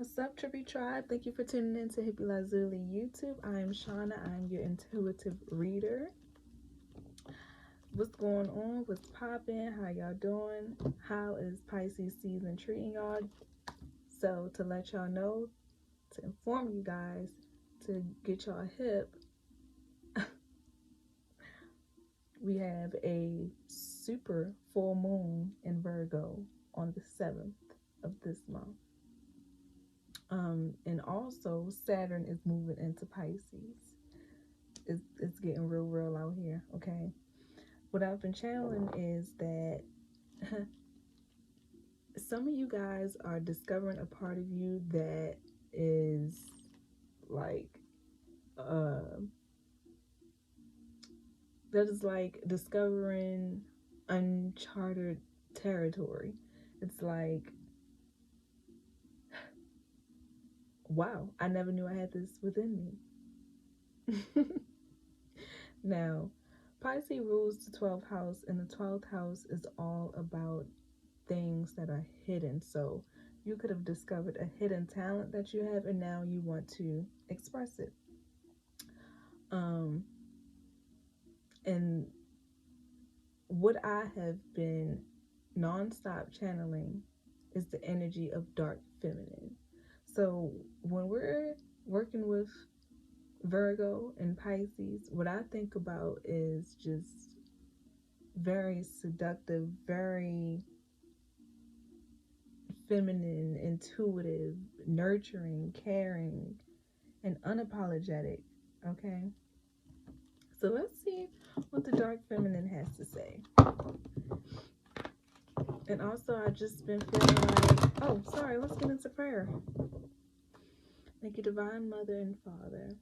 What's up, Trippy Tribe? Thank you for tuning in to Hippie Lazuli YouTube. I am Shauna. I'm your intuitive reader. What's going on? What's popping? How y'all doing? How is Pisces season treating y'all? So to let y'all know, to inform you guys, to get y'all hip, we have a super full moon in Virgo on the 7th of this month. And also Saturn is moving into Pisces. It's getting real out here, okay? What I've been channeling is that some of you guys are discovering a part of you that is like discovering uncharted territory. It's like, wow, I never knew I had this within me. Now, Pisces rules the 12th house, and the 12th house is all about things that are hidden. So you could have discovered a hidden talent that you have, and now you want to express it. And what I have been non-stop channeling is the energy of dark feminine. So when we're working with Virgo and Pisces, what I think about is just very seductive, very feminine, intuitive, nurturing, caring, and unapologetic, okay? So let's see what the dark feminine has to say. And also, I just been feeling like, oh, sorry, let's get into prayer. Thank you, Divine Mother and Father,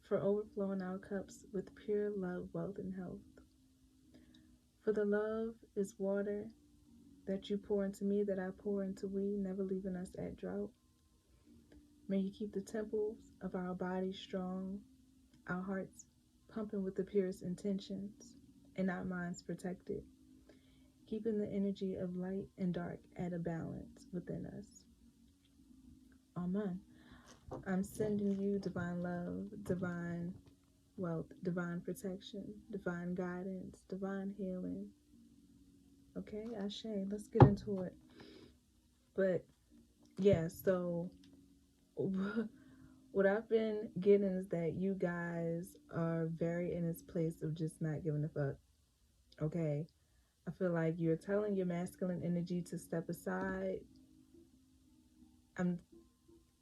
for overflowing our cups with pure love, wealth, and health. For the love is water that you pour into me, that I pour into we, never leaving us at drought. May you keep the temples of our bodies strong, our hearts pumping with the purest intentions, and our minds protected, keeping the energy of light and dark at a balance within us. Amen. I'm sending you divine love, divine wealth, divine protection, divine guidance, divine healing. Okay, Ashe, let's get into it. But yeah, so what I've been getting is that you guys are very in this place of just not giving a fuck. Okay, I feel like you're telling your masculine energy to step aside.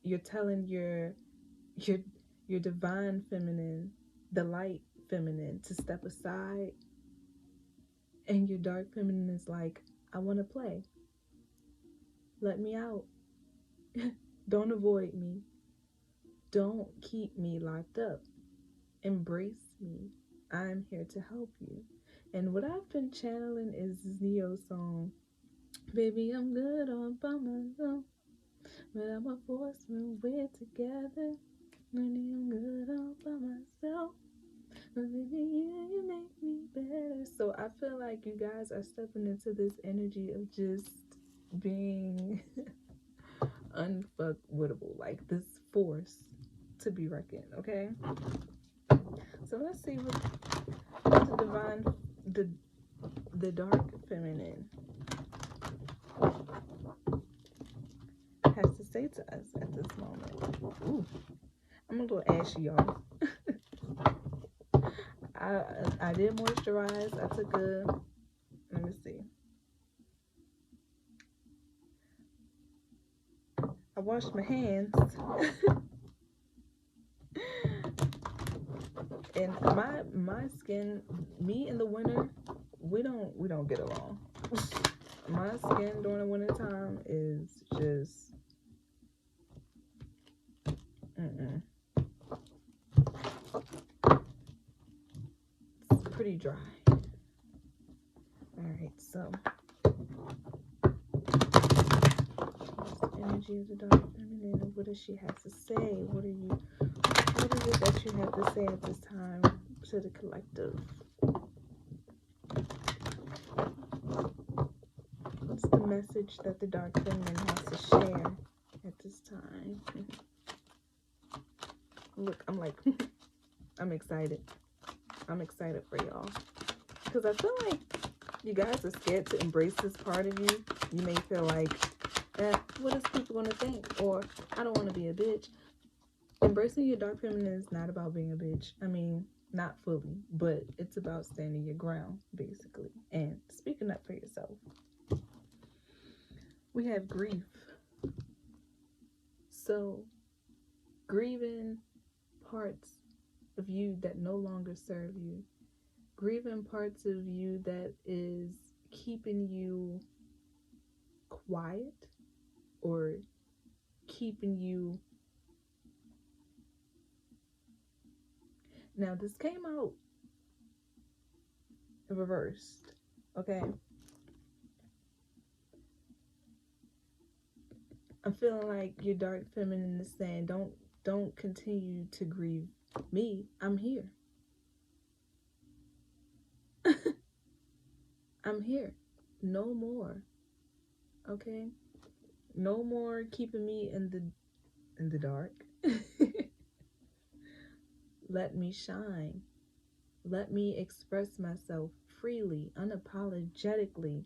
You're telling your divine feminine, the light feminine, to step aside, and your dark feminine is like, I want to play. Let me out. Don't avoid me. Don't keep me locked up. Embrace me. I'm here to help you. And what I've been channeling is Neo's song, Baby, I'm good all by myself, but I'm a force when we're together. Baby, I'm good all by myself, but baby, you make me better. So I feel like you guys are stepping into this energy of just being unfuckwittable, like this force to be reckoned, okay? So let's see what the divine, the dark feminine has to say to us at this moment. Ooh, I'm a little ashy, y'all. I did moisturize. I took let me see. I washed my hands. And my skin, me in the winter, we don't get along. My skin during the winter time is just it's pretty dry. Alright, so the energy of the dark feminine. What does she have to say? What is it that you have to say at this time to the collective? What's the message that the dark feminine has to share at this time? shine. Look, I'm like, I'm excited. I'm excited for y'all. Because I feel like you guys are scared to embrace this part of you. You may feel like, what is people going to think? Or, I don't want to be a bitch. Embracing your dark feminine is not about being a bitch. I mean, not fully, but it's about standing your ground, basically, and speaking up for yourself. We have grief. So, grieving parts of you that no longer serve you. Grieving parts of you that is keeping you quiet or keeping you. Now, this came out reversed, okay? I'm feeling like your dark feminine is saying, don't continue to grieve me. I'm here. I'm here. No more. Okay? No more keeping me in the dark. Let me shine. Let me express myself freely, unapologetically.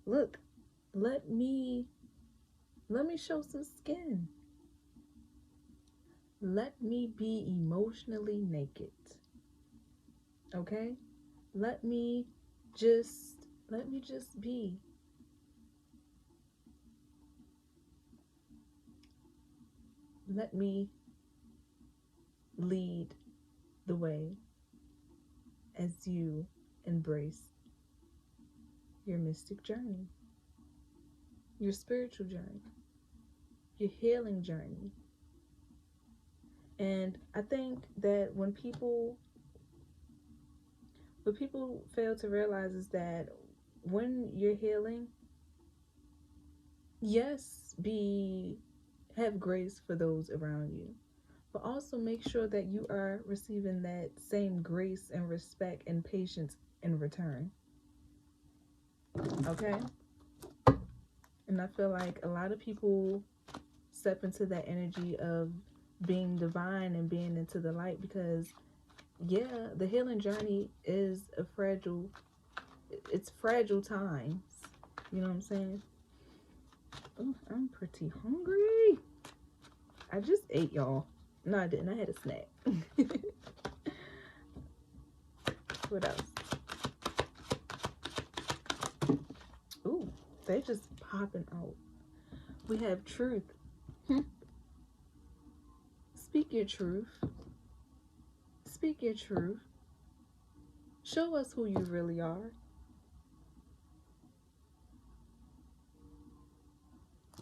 Look, let me show some skin. Let me be emotionally naked. Okay? Let me just be. Let me lead the way as you embrace your mystic journey, your spiritual journey, your healing journey. And I think that when people fail to realize is that when you're healing, yes, have grace for those around you, but also make sure that you are receiving that same grace and respect and patience in return. Okay? And I feel like a lot of people step into that energy of being divine and being into the light because, yeah, the healing journey is it's fragile times. You know what I'm saying? Oh, I'm pretty hungry. I just ate, y'all. No, I didn't. I had a snack. What else? Ooh, they just popping out. We have truth. Speak your truth. Speak your truth. Show us who you really are.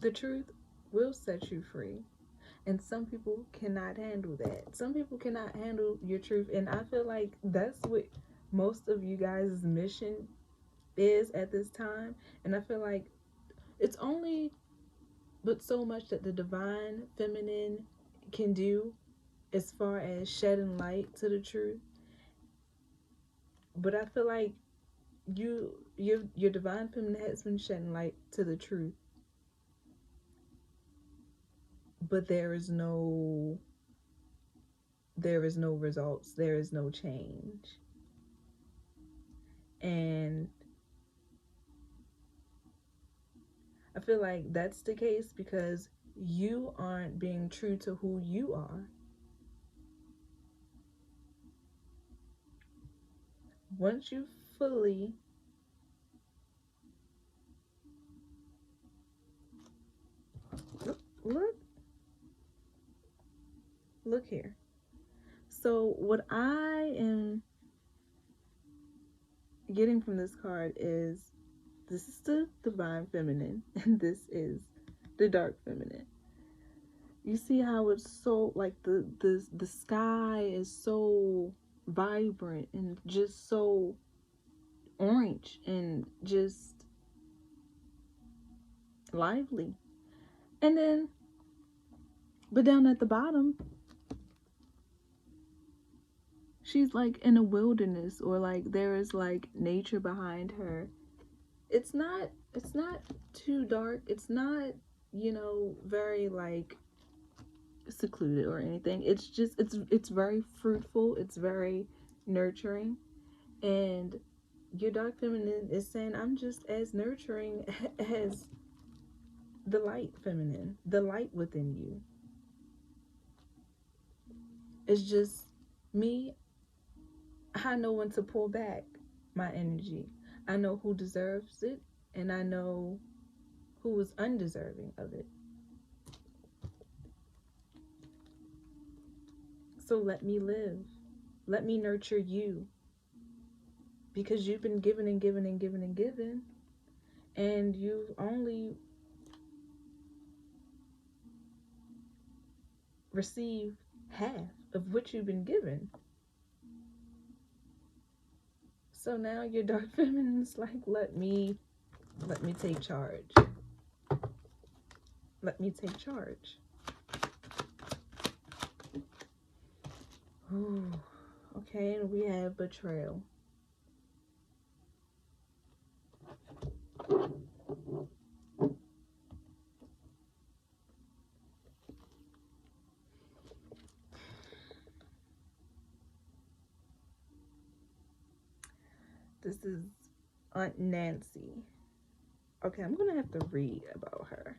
The truth will set you free. And some people cannot handle that. Some people cannot handle your truth. And I feel like that's what most of you guys' mission is at this time. And I feel like it's only but so much that the divine feminine can do as far as shedding light to the truth. But I feel like your divine feminine has been shedding light to the truth. But there is no results. There is no change. And I feel like that's the case because you aren't being true to who you are. Once you fully look here. So what I am getting from this card is this is the divine feminine and this is the dark feminine. You see how it's so like the sky is so vibrant and just so orange and just lively. And then but down at the bottom she's like in a wilderness or like there is like nature behind her. It's not it's not too dark. It's not, you know, very like secluded or anything. It's just it's very fruitful. It's very nurturing, and your dark feminine is saying, I'm just as nurturing as the light feminine, the light within you. It's just me. I know when to pull back my energy. I know who deserves it, and I know who is undeserving of it. So let me live. Let me nurture you, because you've been given and given and given and given, and you've only received half of what you've been given. So now your dark feminine's like, let me take charge. Let me take charge. Ooh, okay, and we have betrayal. This is Aunt Nancy. Okay, I'm gonna have to read about her.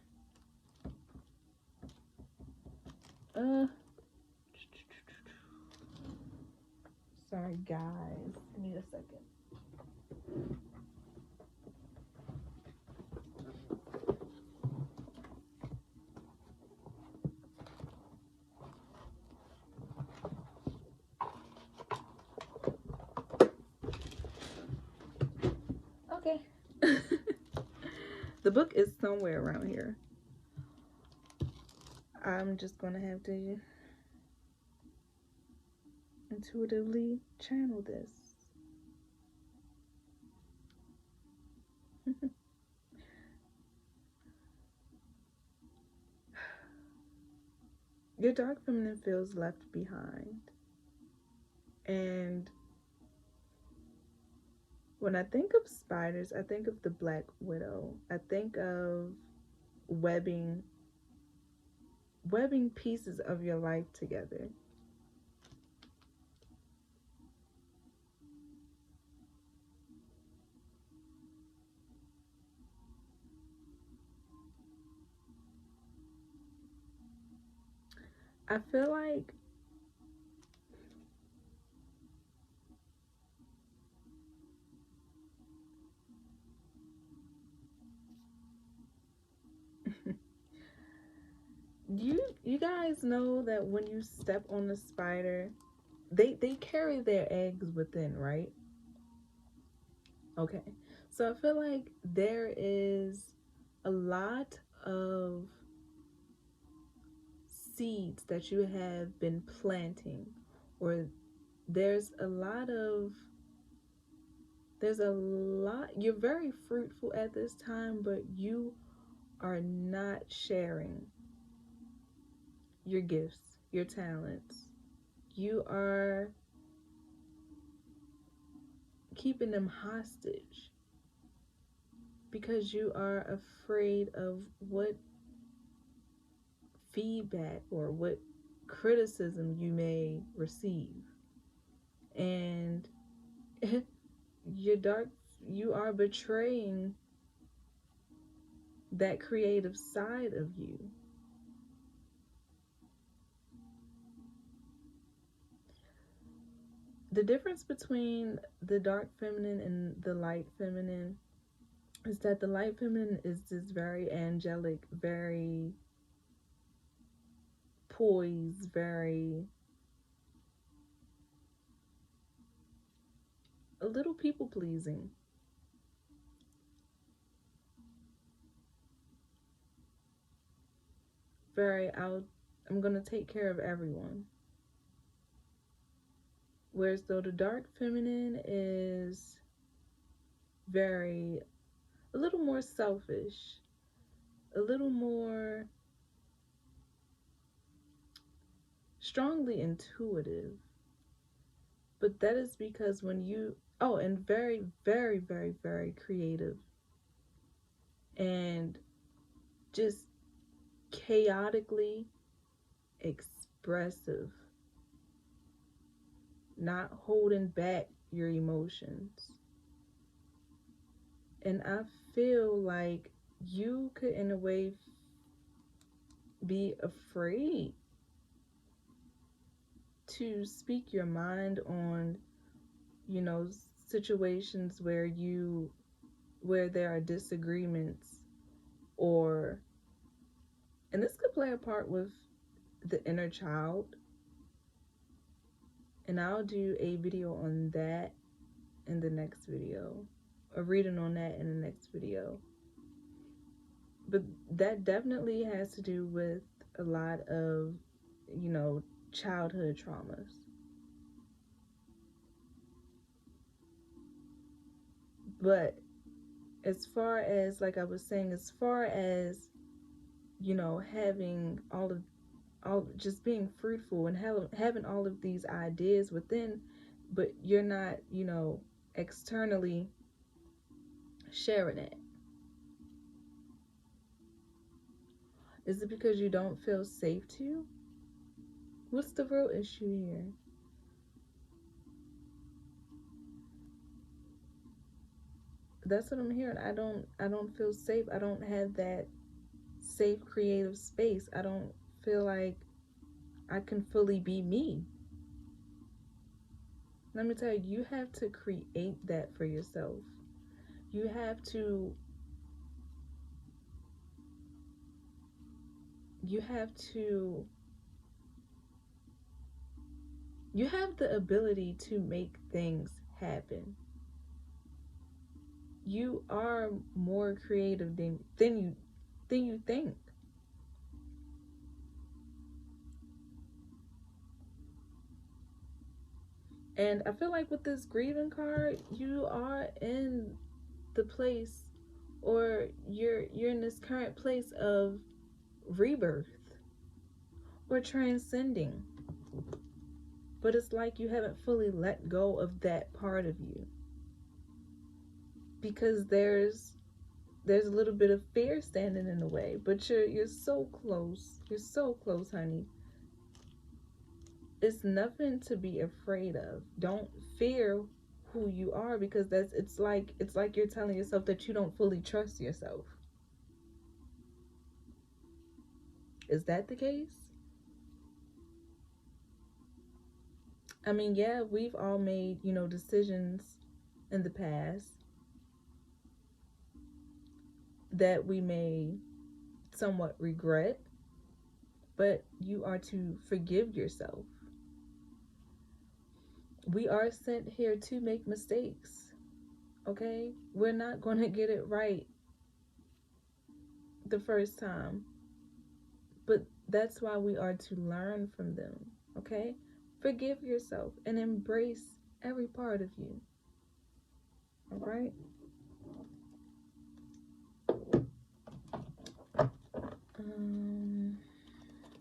Sorry guys, give me a second. Okay. The book is somewhere around here. I'm just gonna have to intuitively channel this. Your dark feminine feels left behind. And when I think of spiders, I think of the Black Widow. I think of webbing pieces of your life together. I feel like you guys know that when you step on a spider, they carry their eggs within, right? Okay. So I feel like there is a lot of seeds that you have been planting, or there's a lot, you're very fruitful at this time, but you are not sharing your gifts, your talents. You are keeping them hostage because you are afraid of what feedback or what criticism you may receive. And you are betraying that creative side of you. The difference between the dark feminine and the light feminine is that the light feminine is this very angelic, very poised, very a little people pleasing. Very out, I'm gonna take care of everyone. Whereas though the dark feminine is very, a little more selfish, a little more strongly intuitive. But that is because when you, oh, and very, very, very, very creative. and just chaotically expressive, not holding back your emotions. And I feel like you could, in a way, be afraid to speak your mind on, you know, situations where there are disagreements, or, and this could play a part with the inner child, and I'll do a video on that in the next video, a reading on that in the next video. But that definitely has to do with a lot of, you know, childhood traumas. But as far as, like I was saying, as far as, you know, having all just being fruitful and having all of these ideas within, but you're not, you know, externally sharing it. Is it because you don't feel safe to? What's the real issue here? That's what I'm hearing. I don't feel safe. I don't have that safe creative space. I don't feel like I can fully be me. Let me tell you, you have to create that for yourself. You have to you have to you have the ability to make things happen. You are more creative than you think. And I feel like with this grieving card, you are in the place, or you're in this current place of rebirth or transcending. But it's like you haven't fully let go of that part of you, because there's a little bit of fear standing in the way, but you're so close. You're so close, honey. It's nothing to be afraid of. Don't fear who you are, because it's like you're telling yourself that you don't fully trust yourself. Is that the case? I mean, yeah, we've all made, you know, decisions in the past that we may somewhat regret, but you are to forgive yourself. We are sent here to make mistakes, okay? We're not going to get it right the first time, but that's why we are to learn from them, okay? Forgive yourself and embrace every part of you, all right?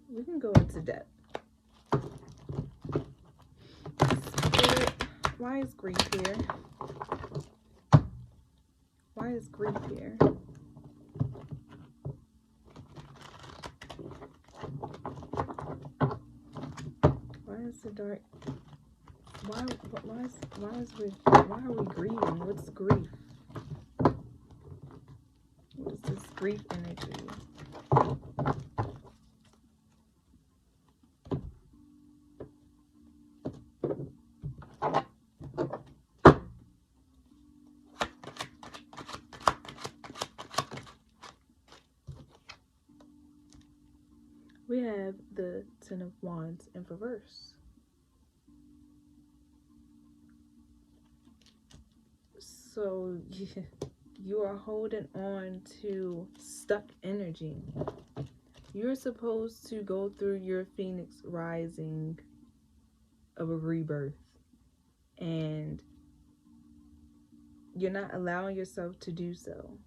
We can go into depth. Spirit, why is grief here? Why is grief here? Why is the dark? Why are we grieving? What's grief? What is this grief energy? We have the Ten of Wands in reverse. So you are holding on to stuck energy. You're supposed to go through your phoenix rising of a rebirth, and you're not allowing yourself to do so.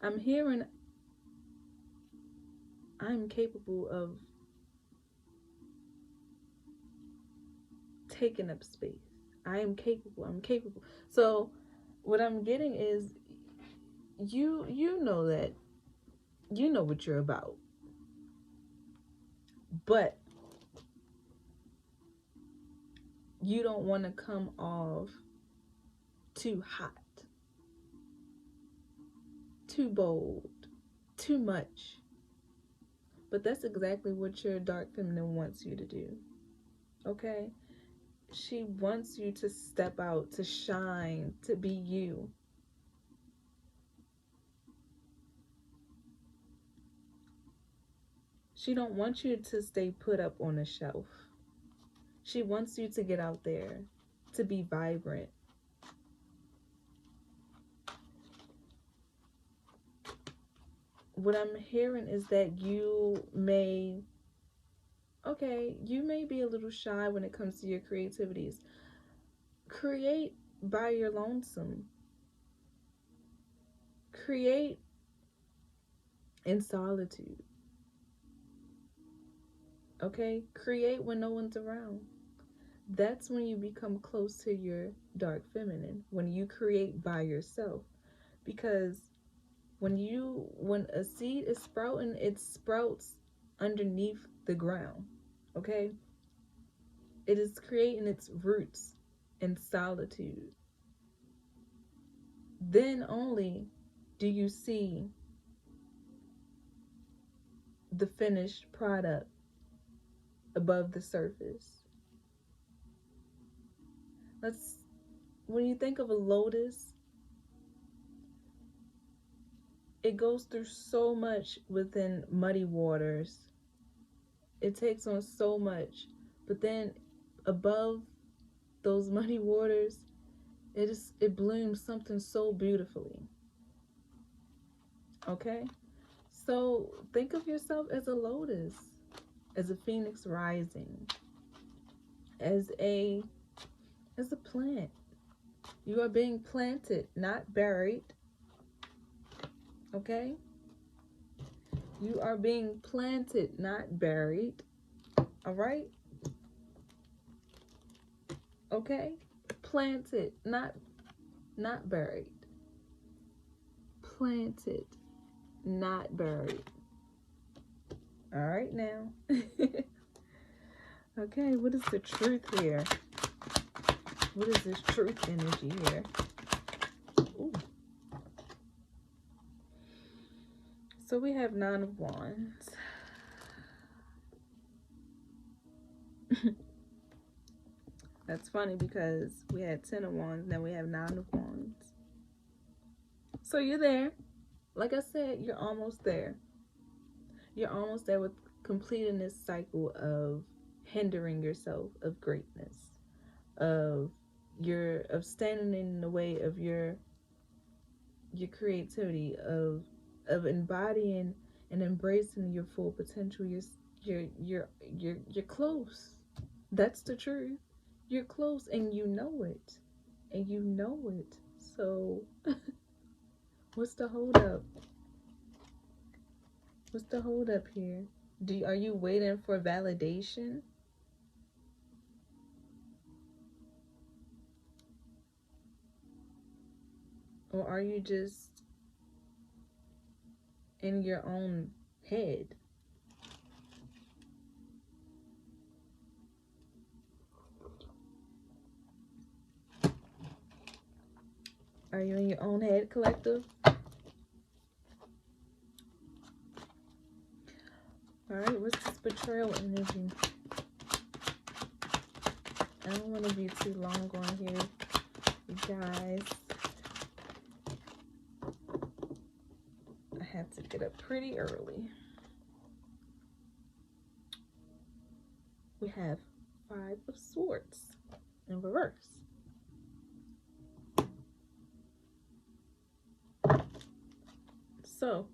I'm hearing I'm capable of taking up space. I am capable. I'm capable. So what I'm getting is you know that you know what you're about. But you don't want to come off too hot, too bold, too much. But that's exactly what your dark feminine wants you to do. Okay? She wants you to step out, to shine, to be you. She don't want you to stay put up on a shelf. She wants you to get out there, to be vibrant. What I'm hearing is that you may be a little shy when it comes to your creativities. Create by your lonesome. Create in solitude. Okay? Create when no one's around. That's when you become close to your dark feminine, when you create by yourself. Because when a seed is sprouting, it sprouts underneath the ground. Okay? It is creating its roots in solitude. Then only do you see the finished product above the surface. When you think of a lotus, it goes through so much within muddy waters. It takes on so much, but then above those muddy waters, it blooms something so beautifully. Okay? So think of yourself as a lotus, as a phoenix rising, as a plant. You are being planted, not buried. Okay? You are being planted, not buried. All right? Okay? Planted, not buried. Planted, not buried. All right now. Okay, what is the truth here? What is this truth energy here? Ooh. So we have 9 of Wands. That's funny because we had 10 of Wands, now we have 9 of Wands. So you're there. Like I said, you're almost there. You're almost there with completing this cycle of hindering yourself of greatness, of standing in the way of your creativity, of embodying and embracing your full potential. You're close. That's the truth. You're close, and you know it. And you know it. So what's the hold up? What's the hold up here? Are you waiting for validation? Or are you just in your own head? Are you in your own head, collective? Alright, what's this betrayal energy? I don't want to be too long on here, you guys. I have to get up pretty early. We have 5 of Swords in reverse. So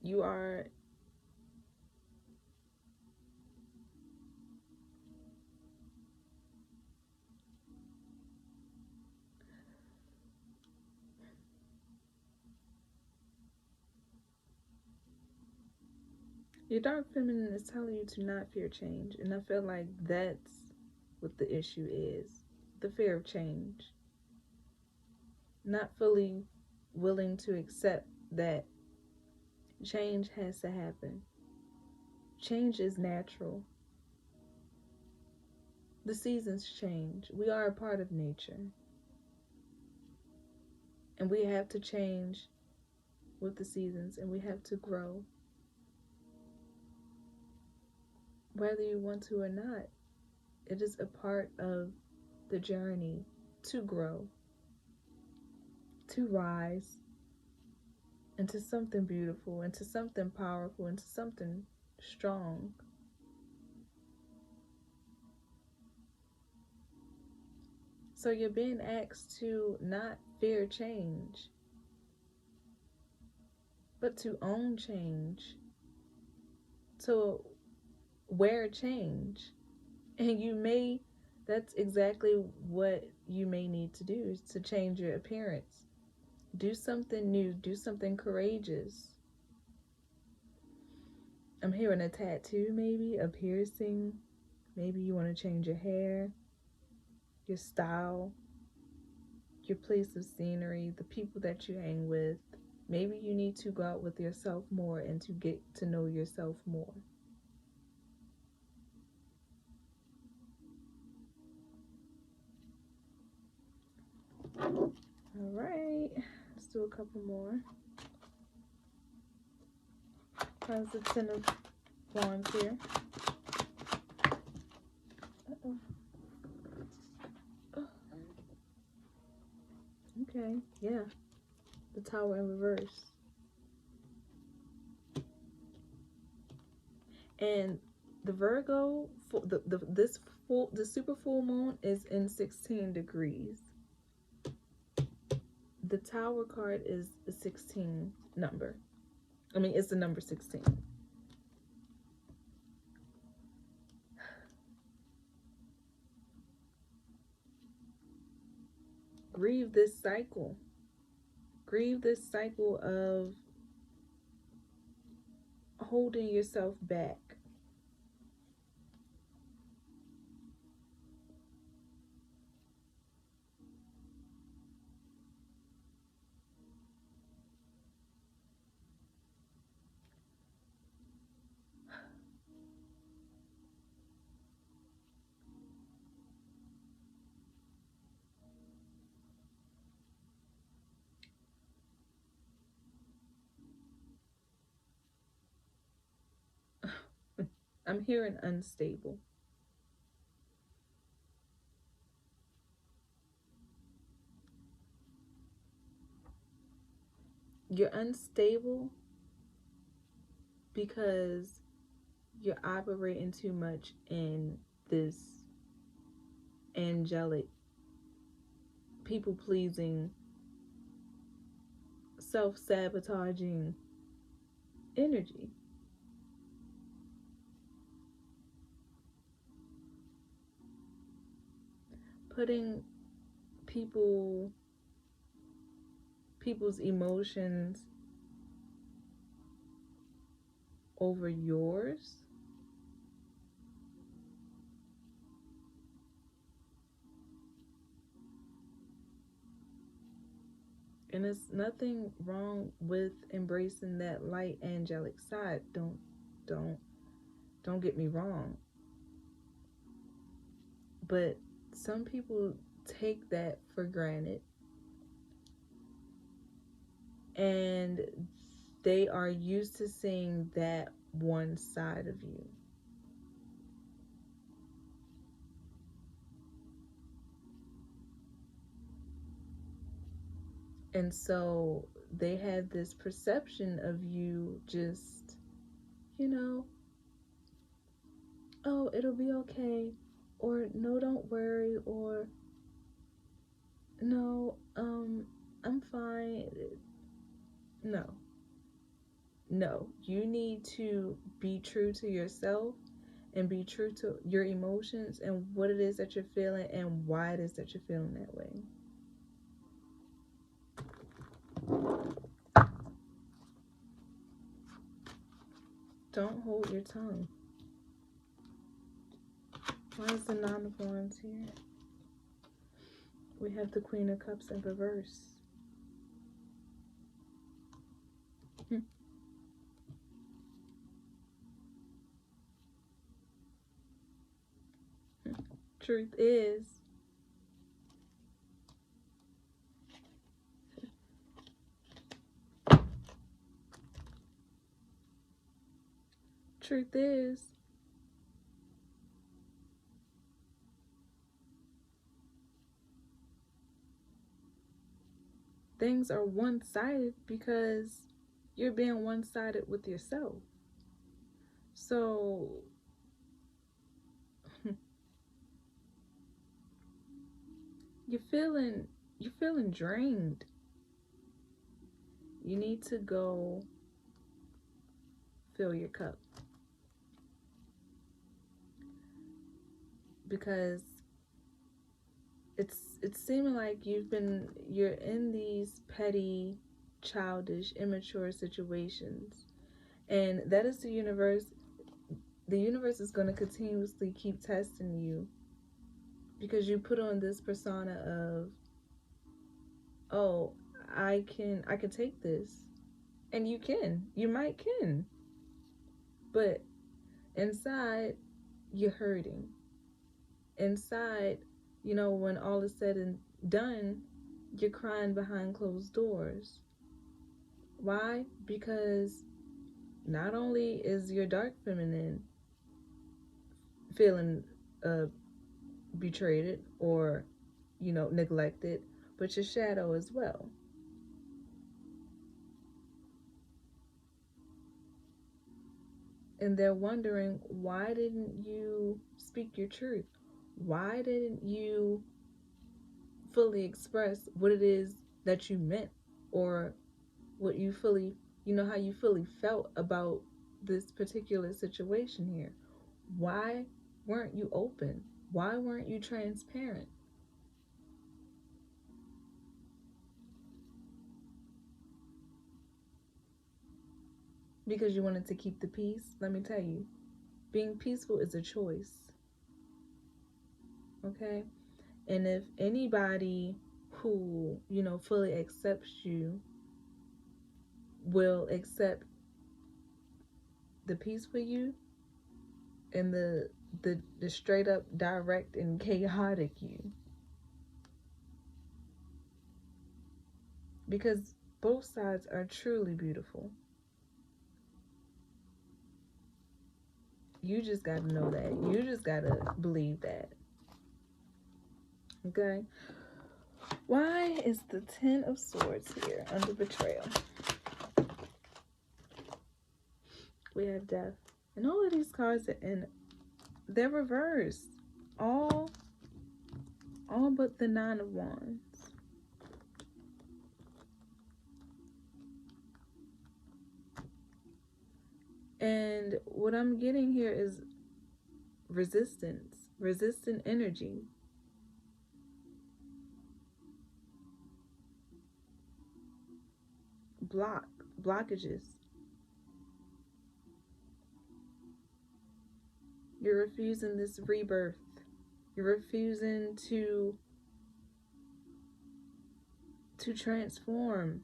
you are Your dark feminine is telling you to not fear change. And I feel like that's what the issue is. The fear of change. Not fully willing to accept that change has to happen. Change is natural. The seasons change. We are a part of nature. And we have to change with the seasons, and we have to grow. Whether you want to or not, it is a part of the journey to grow, to rise into something beautiful, into something powerful, into something strong. So you're being asked to not fear change, but to own change, to wear change. And that's exactly what you may need to do, is to change your appearance. Do something new, do something courageous. I'm hearing a tattoo, maybe, a piercing. Maybe you want to change your hair, your style, your place of scenery, the people that you hang with. Maybe you need to go out with yourself more and to get to know yourself more. All right, let's do a couple more. How's the Ten of Wands here? Uh-oh. Oh. Okay, yeah. The Tower in reverse. And the Virgo, the super full moon is in 16 degrees. The Tower card is a 16 number. I mean, it's the number 16. Grieve this cycle. Grieve this cycle of holding yourself back. I'm hearing unstable. You're unstable because you're operating too much in this angelic, people-pleasing, self-sabotaging energy. Putting people's emotions over yours. And it's nothing wrong with embracing that light angelic side. Don't get me wrong. But some people take that for granted, and they are used to seeing that one side of you. And so they have this perception of you just, oh, it'll be okay, or no, don't worry, or no, I'm fine. No, you need to be true to yourself and be true to your emotions and what it is that you're feeling and why it is that you're feeling that way. Don't hold your tongue. Why is the Nine of Wands here? We have the Queen of Cups in reverse. Truth is, things are one-sided because you're being one-sided with yourself. So you're feeling drained. You need to go fill your cup, because it's seeming like you're in these petty, childish, immature situations, and that is the universe. The universe is going to continuously keep testing you, because you put on this persona of, oh, I can take this. And you might can, but inside you're hurting. Inside, when all is said and done, you're crying behind closed doors. Why? Because not only is your dark feminine feeling betrayed or neglected, but your shadow as well. And they're wondering, why didn't you speak your truth? Why didn't you fully express what it is that you meant, or what you fully, how you fully felt about this particular situation here? Why weren't you open? Why weren't you transparent? Because you wanted to keep the peace? Let me tell you, being peaceful is a choice. Okay? And if anybody who, fully accepts you will accept the peace for you, and the straight up direct and chaotic you. Because both sides are truly beautiful. You just got to know that. You just got to believe that. Okay? Why is the Ten of Swords here under betrayal? We have Death. And all of these cards are in, they're reversed. All but the Nine of Wands. And what I'm getting here is resistance, resistant energy. Blockages. You're refusing this rebirth. You're refusing to transform.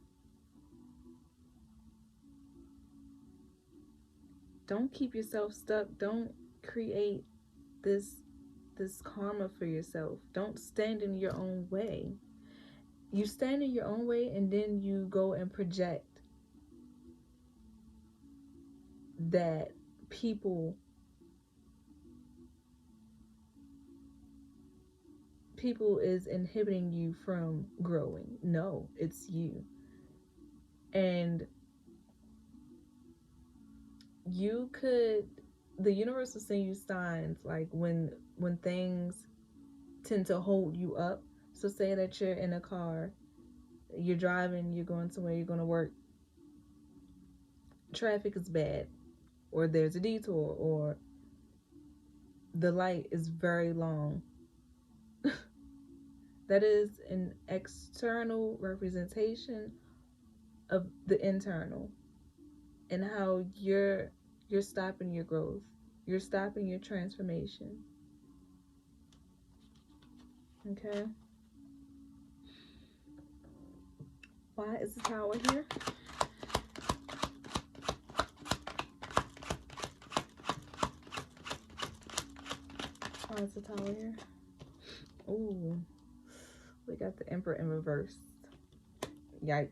Don't keep yourself stuck. Don't create this karma for yourself. Don't stand in your own way. You stand in your own way, and then you go and project that people is inhibiting you from growing. No, it's you. And the universe will send you signs, like when things tend to hold you up. So say that you're in a car, you're driving, you're going somewhere, you're going to work, traffic is bad, or there's a detour, or the light is very long. That is an external representation of the internal, and how you're You're stopping your growth. You're stopping your transformation. Okay? Why is the Tower here? Why is the Tower here? Ooh. We got the Emperor in reverse. Yikes.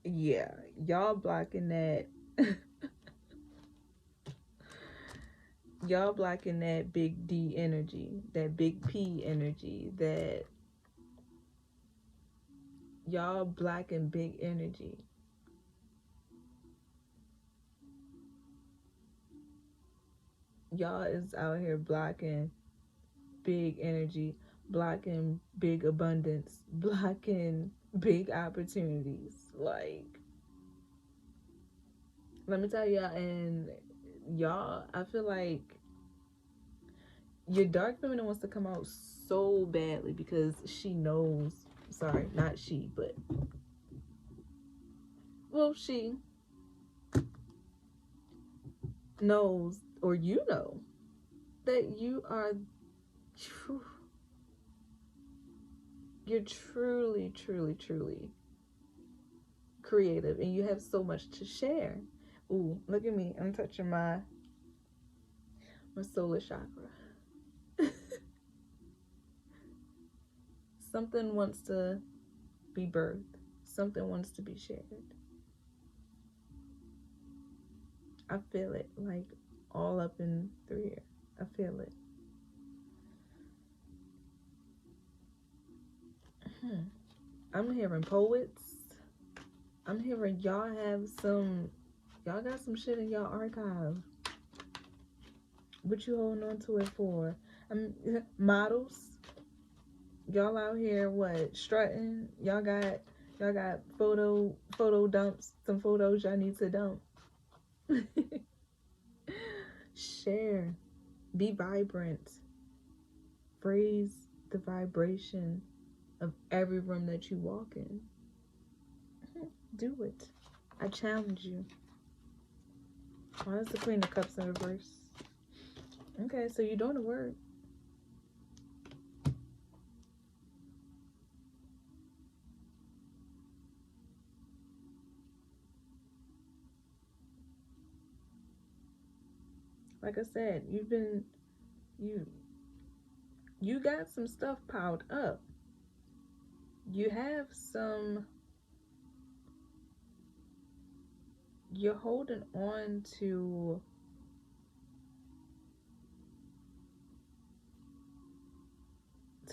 Yeah. Y'all blocking that. Y'all blocking that big D energy. That big P energy. That y'all blocking big energy. Y'all is out here blocking big energy, blocking big abundance, blocking big opportunities. Like, let me tell y'all, and y'all, I feel like your dark feminine wants to come out so badly because she knows, sorry, not she, but, well, she knows, or you know, that you are you're truly, truly, truly creative, and you have so much to share. Ooh, look at me. I'm touching my solar chakra. Something wants to be birthed. Something wants to be shared. I feel it, like, all up in through here. I feel it. I'm hearing poets. I'm hearing y'all got some shit in y'all archive. What you holding on to it for? Models. Y'all out here what? Strutting. Y'all got photo dumps. Some photos y'all need to dump. Share. Be vibrant. Raise the vibration of every room that you walk in. Do it. I challenge you. Why is the Queen of Cups in reverse? Okay, so you're doing the work. Like I said, you got some stuff piled up. You have some, you're holding on to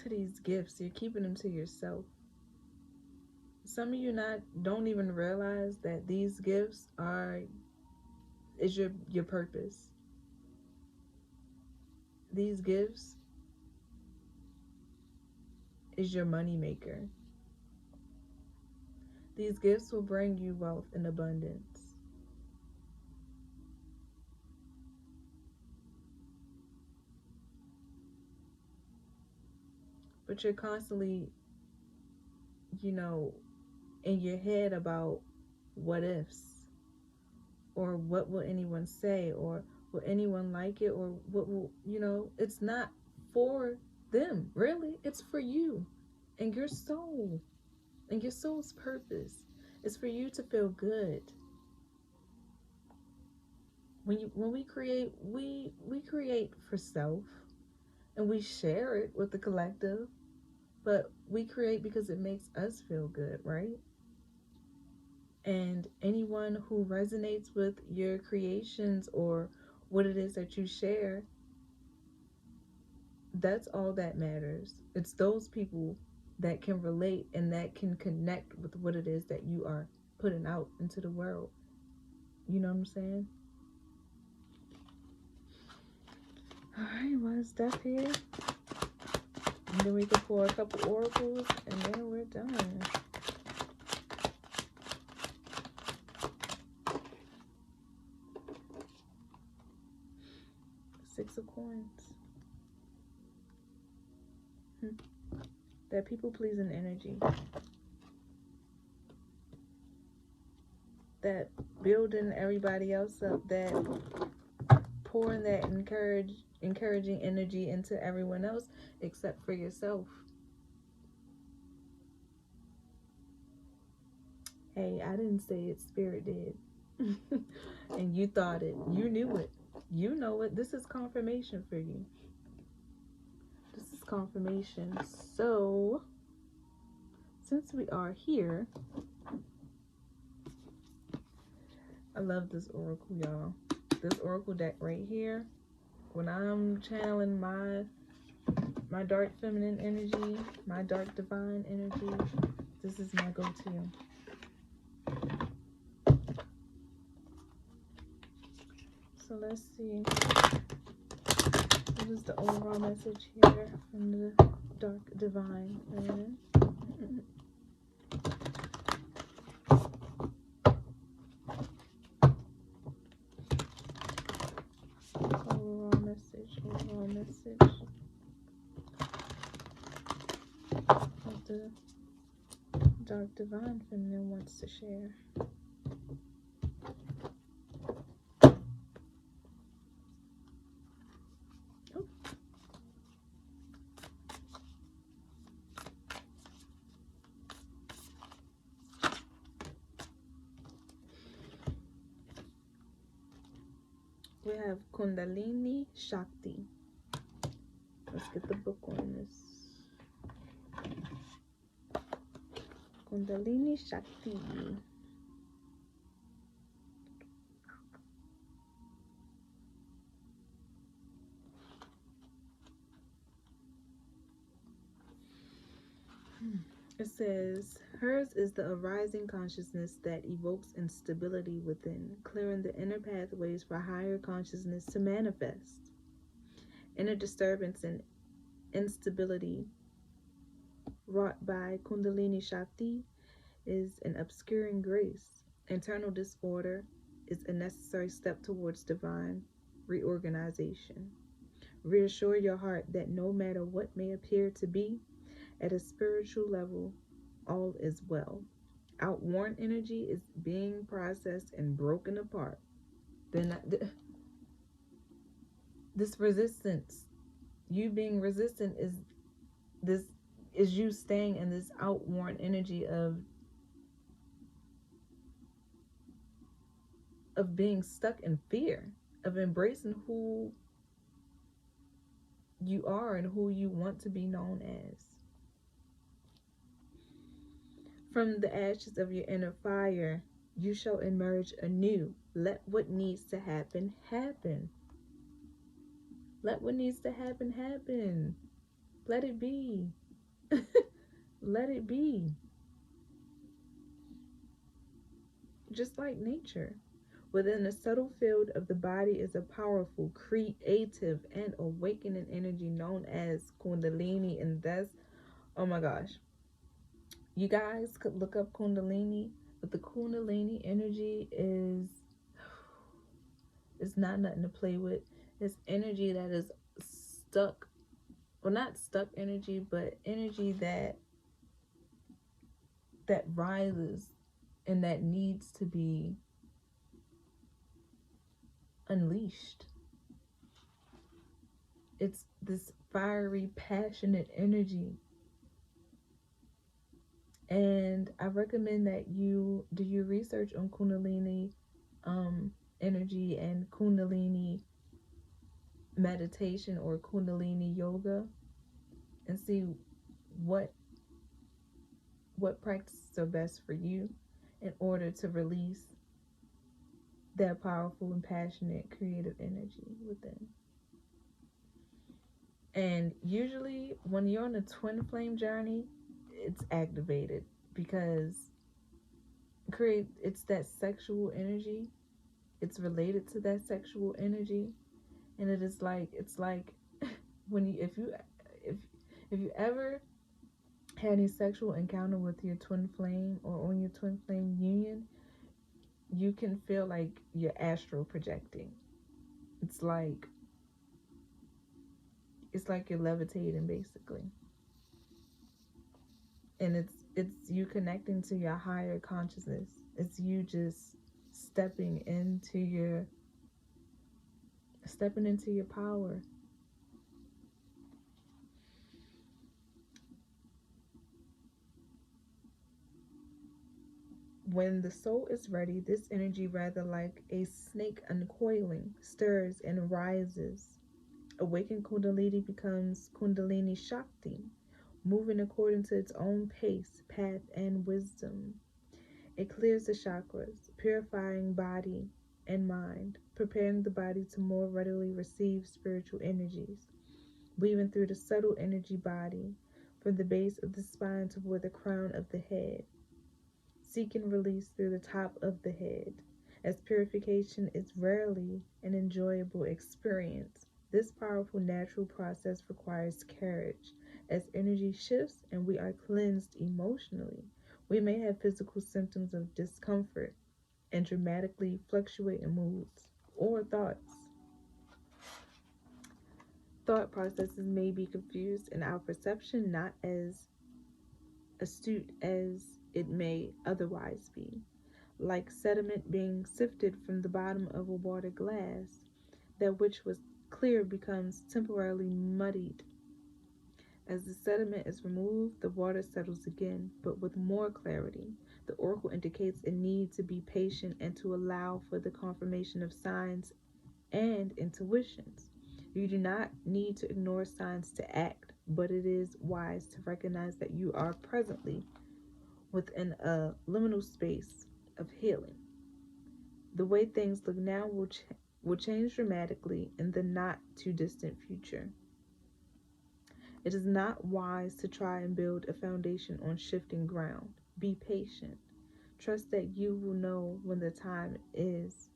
these gifts. You're keeping them to yourself. Some of you don't even realize that these gifts is your purpose. These gifts is your money maker. These gifts will bring you wealth and abundance. But you're constantly, in your head about what ifs, or what will anyone say, or will anyone like it, or what will, it's not for them, really. It's for you and your soul and your soul's purpose. It's for you to feel good. When we create, we create for self, and we share it with the collective, but we create because it makes us feel good, right? And anyone who resonates with your creations or what it is that you share, that's all that matters. It's those people that can relate and that can connect with what it is that you are putting out into the world. You know what I'm saying? Alright, well, it's Death here. And then we can pull a couple oracles, and then we're done. Six of Coins. That people-pleasing energy. that building everybody else up, that pouring that encouraging energy into everyone else except for yourself. Hey, I didn't say it, Spirit did. And you thought it. You knew it. You know it. This is confirmation for you. This is confirmation. So, since we are here, I love this oracle, y'all. This oracle deck right here. When I'm channeling my dark feminine energy, my dark divine energy, this is my go-to. So let's see. What is the overall message here from the dark divine feminine? Overall message. Overall message. What the dark divine feminine wants to share. We have Kundalini Shakti. Let's get the book on this. Kundalini Shakti. It says, hers is the arising consciousness that evokes instability within, clearing the inner pathways for higher consciousness to manifest. Inner disturbance and instability wrought by Kundalini Shakti is an obscuring grace. Internal disorder is a necessary step towards divine reorganization. Reassure your heart that no matter what may appear to be, at a spiritual level, all is well. Outworn energy is being processed and broken apart. This resistance, you being resistant, is you staying in this outworn energy of being stuck in fear, of embracing who you are and who you want to be known as. From the ashes of your inner fire, you shall emerge anew. Let what needs to happen, happen. Let what needs to happen, happen. Let it be. Let it be. Just like nature. Within the subtle field of the body is a powerful, creative, and awakening energy known as Kundalini. And that's, oh my gosh. You guys could look up Kundalini, but the Kundalini energy is not nothing to play with. It's energy that is stuck, well, not stuck energy, but energy that rises and that needs to be unleashed. It's this fiery, passionate energy. And I recommend that you do your research on Kundalini energy and Kundalini meditation or Kundalini yoga, and see what practices are best for you in order to release that powerful and passionate creative energy within. And usually when you're on a twin flame journey, it's activated because it's that sexual energy. It's related to that sexual energy, and it's like when if you ever had any sexual encounter with your twin flame or on your twin flame union, you can feel like you're astral projecting. It's like you're levitating, basically. And it's you connecting to your higher consciousness. It's you just stepping into your power. When the soul is ready, this energy, rather like a snake uncoiling, stirs and rises. Awakened Kundalini becomes Kundalini Shakti, moving according to its own pace, path, and wisdom. It clears the chakras, purifying body and mind, preparing the body to more readily receive spiritual energies, weaving through the subtle energy body, from the base of the spine toward the crown of the head, seeking release through the top of the head. As purification is rarely an enjoyable experience, this powerful natural process requires courage. As energy shifts and we are cleansed emotionally, we may have physical symptoms of discomfort and dramatically fluctuating moods or thoughts. Thought processes may be confused and our perception not as astute as it may otherwise be. Like sediment being sifted from the bottom of a water glass, that which was clear becomes temporarily muddied. As the sediment is removed, the water settles again, but with more clarity. The oracle indicates a need to be patient and to allow for the confirmation of signs and intuitions. You do not need to ignore signs to act, but it is wise to recognize that you are presently within a liminal space of healing. The way things look now will change dramatically in the not too distant future. It is not wise to try and build a foundation on shifting ground. Be patient. Trust that you will know when the time is.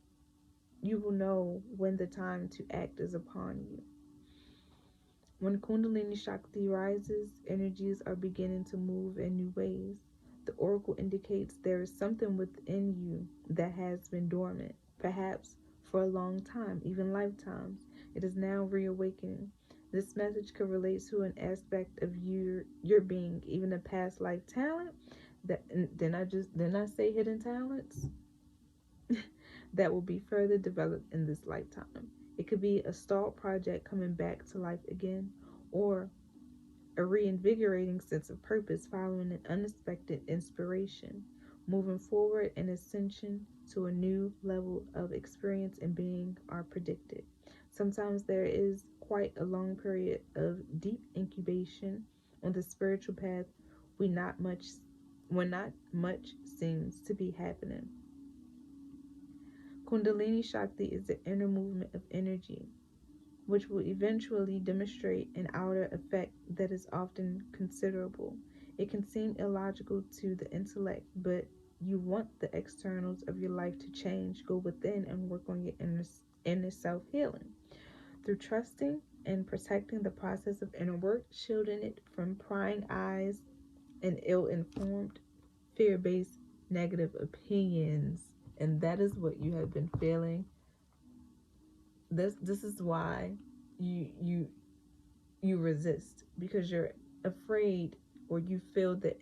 You will know when the time to act is upon you. When Kundalini Shakti rises, energies are beginning to move in new ways. The oracle indicates there is something within you that has been dormant, perhaps for a long time, even lifetimes. It is now reawakening. This message could relate to an aspect of your being, even a past life talent. Didn't I say hidden talents? That will be further developed in this lifetime. It could be a stalled project coming back to life again, or a reinvigorating sense of purpose following an unexpected inspiration, moving forward and ascension to a new level of experience and being are predicted. Sometimes there is quite a long period of deep incubation on the spiritual path when not much seems to be happening. Kundalini Shakti is the inner movement of energy, which will eventually demonstrate an outer effect that is often considerable. It can seem illogical to the intellect, but you want the externals of your life to change. Go within and work on your inner self-healing. Through trusting and protecting the process of inner work, shielding it from prying eyes and ill-informed, fear-based negative opinions. And that is what you have been feeling. This is why you resist, because you're afraid, or you feel the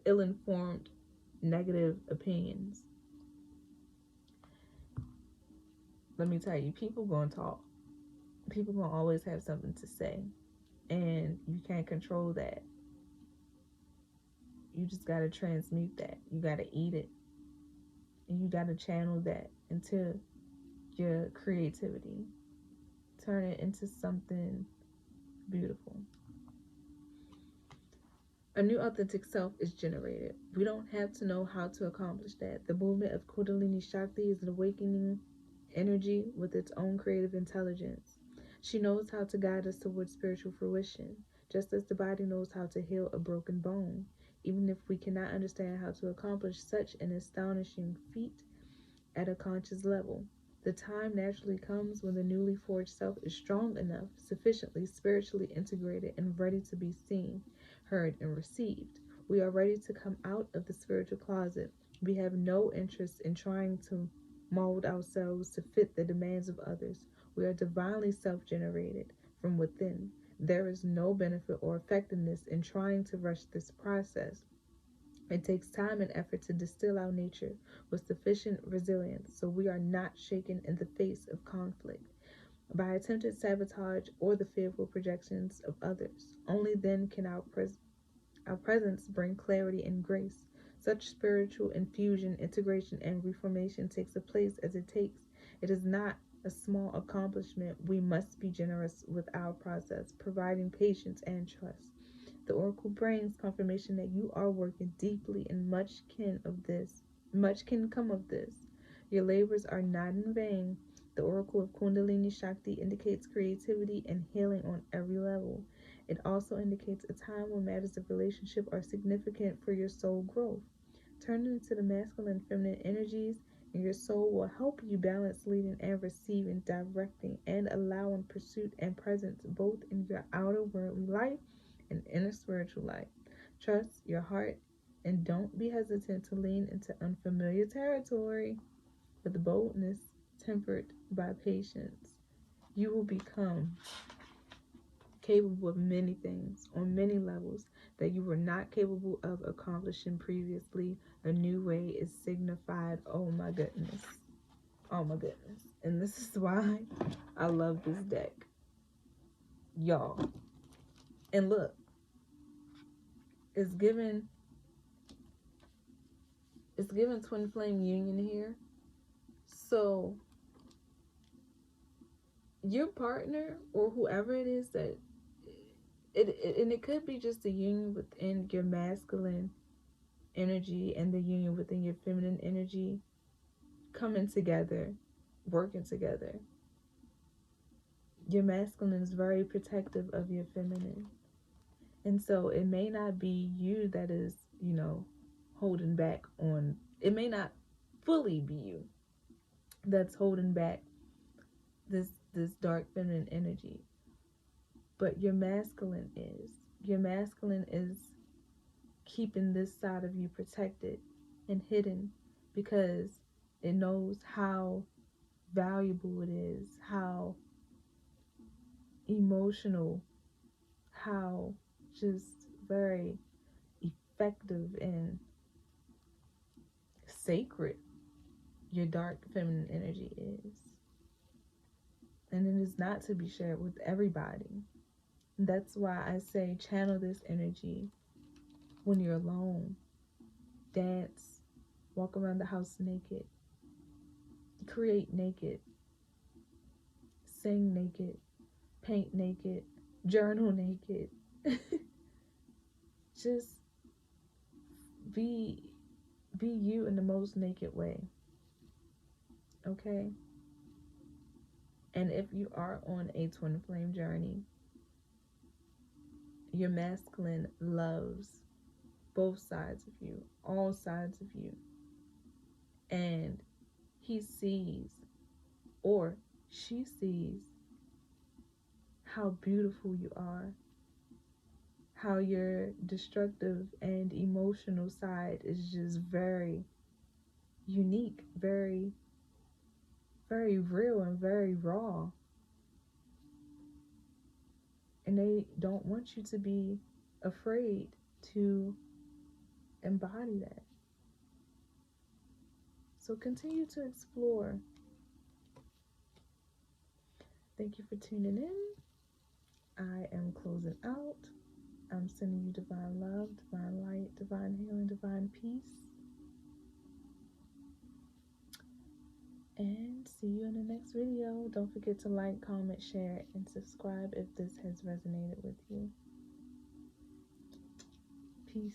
ill-informed negative opinions. Let me tell you, people gonna talk. People gonna always have something to say, and you can't control that. You just gotta transmute that. You gotta eat it, and you gotta channel that into your creativity. Turn it into something beautiful. A new authentic self is generated. We don't have to know how to accomplish that. The movement of Kundalini Shakti is an awakening energy with its own creative intelligence. She knows how to guide us towards spiritual fruition, just as the body knows how to heal a broken bone. Even if we cannot understand how to accomplish such an astonishing feat at a conscious level, the time naturally comes when the newly forged self is strong enough, sufficiently spiritually integrated, and ready to be seen, heard, and received. We are ready to come out of the spiritual closet. We have no interest in trying to mold ourselves to fit the demands of others. We are divinely self-generated from within. There is no benefit or effectiveness in trying to rush this process. It takes time and effort to distill our nature with sufficient resilience so we are not shaken in the face of conflict by attempted sabotage or the fearful projections of others. Only then can our presence bring clarity and grace. Such spiritual infusion, integration, and reformation takes the place as it takes. It is not a small accomplishment. We must be generous with our process, providing patience and trust. The oracle brings confirmation that you are working deeply, and much can come of this. Your labors are not in vain. The oracle of Kundalini Shakti indicates creativity and healing on every level. It also indicates a time when matters of relationship are significant for your soul growth. Turn into the masculine and feminine energies, and your soul will help you balance leading and receiving, directing and allowing pursuit and presence both in your outer worldly life and inner spiritual life. Trust your heart and don't be hesitant to lean into unfamiliar territory with boldness tempered by patience. You will become capable of many things on many levels that you were not capable of accomplishing previously. A new way is signified. Oh my goodness. Oh my goodness. And this is why I love this deck. Y'all. And look, it's given twin flame union here. So your partner or whoever it is that and it could be just a union within your masculine energy and the union within your feminine energy coming together, working together. Your masculine is very protective of your feminine. And so it may not be you that is, holding back on, it may not fully be you that's holding back this dark feminine energy. But your masculine is. Your masculine is keeping this side of you protected and hidden because it knows how valuable it is, how emotional, how just very effective and sacred your dark feminine energy is. And it is not to be shared with everybody. That's why I say channel this energy when you're alone. Dance, walk around the house naked, create naked, sing naked, paint naked, journal naked. Just be you in the most naked way. Okay? And if you are on a twin flame journey, your masculine loves both sides of you, all sides of you. And he sees, or she sees, how beautiful you are, how your destructive and emotional side is just very unique, very, very real and very raw. And they don't want you to be afraid to embody that. So continue to explore. Thank you for tuning in. I am closing out. I'm sending you divine love, divine light, divine healing, divine peace. And see you in the next video. Don't forget to like, comment, share, and subscribe if this has resonated with you. Peace.